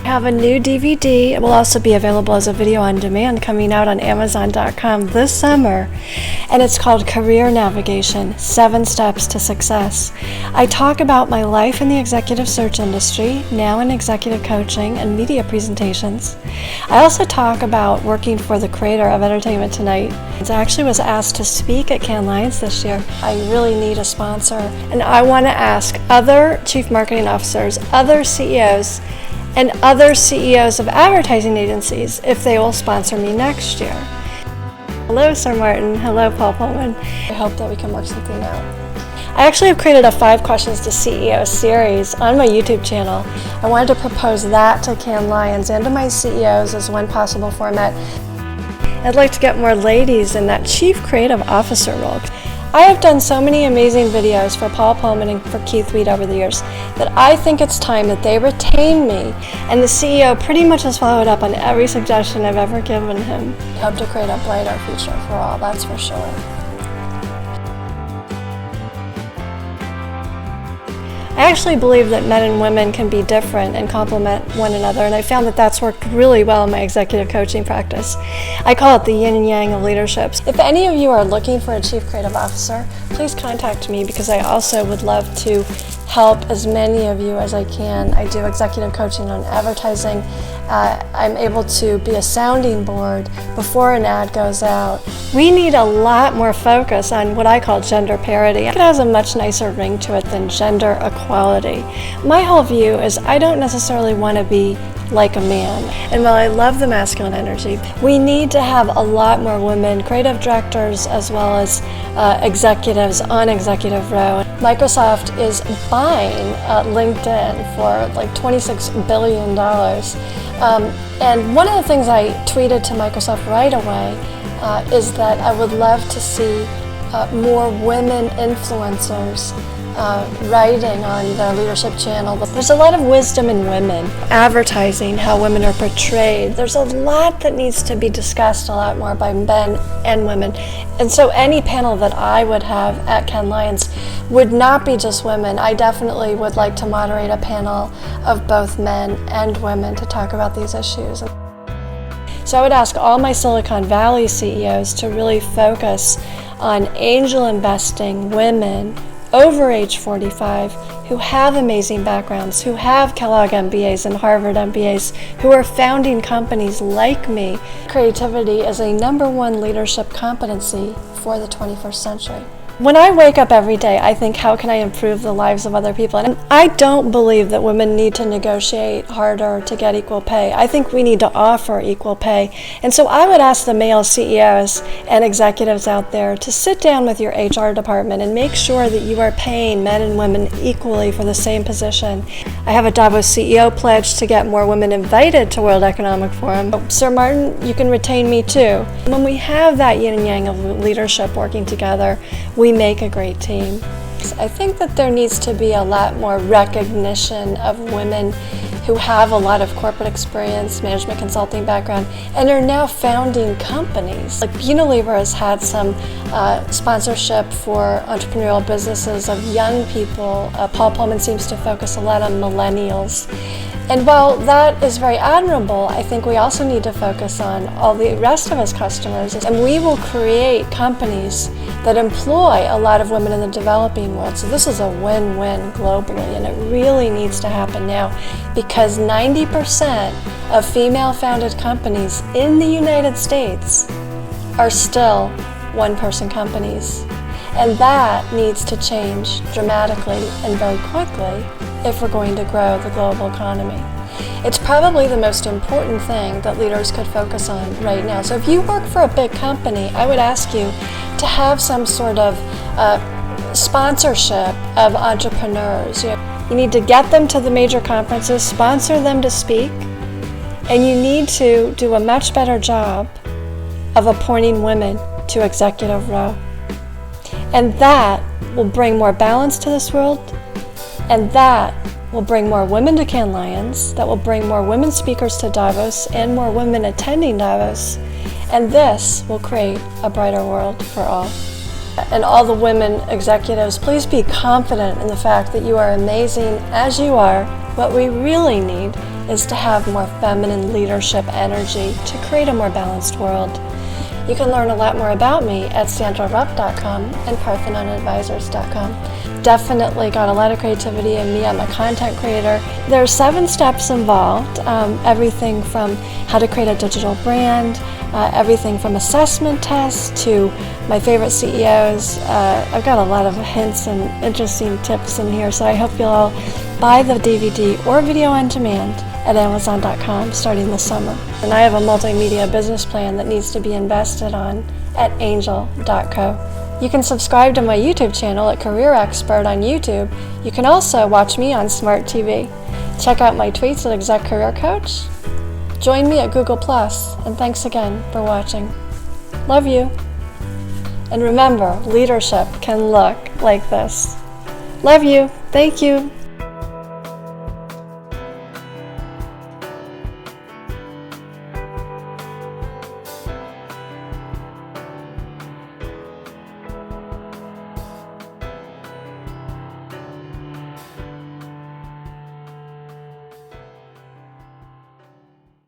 have a new DVD. It will also be available as a video on demand coming out on Amazon.com this summer. And it's called Career Navigation, 7 Steps to Success. I talk about my life in the executive search industry, now in executive coaching and media presentations. I also talk about working for the creator of Entertainment Tonight. I actually was asked to speak at CANNES this year. I really need a sponsor, and I want to ask other chief marketing officers, other CEOs, and other CEOs of advertising agencies if they will sponsor me next year. Hello, Sir Martin. Hello, Paul Pullman. I hope that we can work something out. I actually have created a 5 Questions to CEO series on my YouTube channel. I wanted to propose that to Cannes Lions and to my CEOs as one possible format. I'd like to get more ladies in that Chief Creative Officer role. I have done so many amazing videos for Paul Pullman and for Keith Weed over the years that I think it's time that they retain me, and the CEO pretty much has followed up on every suggestion I've ever given him. I hope to create a brighter future for all, that's for sure. I actually believe that men and women can be different and complement one another, and I found that that's worked really well in my executive coaching practice. I call it the yin and yang of leadership. If any of you are looking for a Chief Creative Officer, please contact me, because I also would love to help as many of you as I can. I do executive coaching on advertising. I'm able to be a sounding board before an ad goes out. We need a lot more focus on what I call gender parity. It has a much nicer ring to it than gender equality. My whole view is I don't necessarily want to be like a man. And while I love the masculine energy, we need to have a lot more women, creative directors as well as executives on executive row. Microsoft is buying LinkedIn for like $26 billion. And one of the things I tweeted to Microsoft right away is that I would love to see more women influencers writing on their leadership channel. There's a lot of wisdom in women, advertising, how women are portrayed. There's a lot that needs to be discussed a lot more by men and women. And so any panel that I would have at Cannes Lions would not be just women. I definitely would like to moderate a panel of both men and women to talk about these issues. So I would ask all my Silicon Valley CEOs to really focus on angel investing women over age 45 who have amazing backgrounds, who have Kellogg MBAs and Harvard MBAs, who are founding companies like me. Creativity is a #1 leadership competency for the 21st century. When I wake up every day, I think, how can I improve the lives of other people? And I don't believe that women need to negotiate harder to get equal pay. I think we need to offer equal pay. And so I would ask the male CEOs and executives out there to sit down with your HR department and make sure that you are paying men and women equally for the same position. I have a Davos CEO pledge to get more women invited to World Economic Forum. Sir Martin, you can retain me too. When we have that yin and yang of leadership working together, we make a great team. I think that there needs to be a lot more recognition of women who have a lot of corporate experience, management consulting background, and are now founding companies. Like Unilever has had some sponsorship for entrepreneurial businesses of young people. Paul Pullman seems to focus a lot on millennials. And while that is very admirable, I think we also need to focus on all the rest of us customers. And we will create companies that employ a lot of women in the developing world. So this is a win-win globally, and it really needs to happen now, because 90% of female-founded companies in the United States are still one-person companies. And that needs to change dramatically and very quickly if we're going to grow the global economy. It's probably the most important thing that leaders could focus on right now. So if you work for a big company, I would ask you to have some sort of sponsorship of entrepreneurs. You need to get them to the major conferences, sponsor them to speak, and you need to do a much better job of appointing women to executive row. And that will bring more balance to this world, and that will bring more women to Cannes Lions, that will bring more women speakers to Davos and more women attending Davos, and this will create a brighter world for all. And all the women executives, please be confident in the fact that you are amazing as you are, What we really need is to have more feminine leadership energy to create a more balanced world. You can learn a lot more about me at sandrarupp.com and parthenonadvisors.com. Definitely got a lot of creativity in me. I'm a content creator. There are 7 steps involved, everything from how to create a digital brand, everything from assessment tests to my favorite CEOs. I've got a lot of hints and interesting tips in here, so I hope you'll all buy the DVD or video on demand at Amazon.com starting this summer. And I have a multimedia business plan that needs to be invested on at Angel.co. You can subscribe to my YouTube channel at Career Expert on YouTube. You can also watch me on Smart TV. Check out my tweets at Exec Career Coach. Join me at Google+, and thanks again for watching. Love you. And remember, leadership can look like this. Love you. Thank you.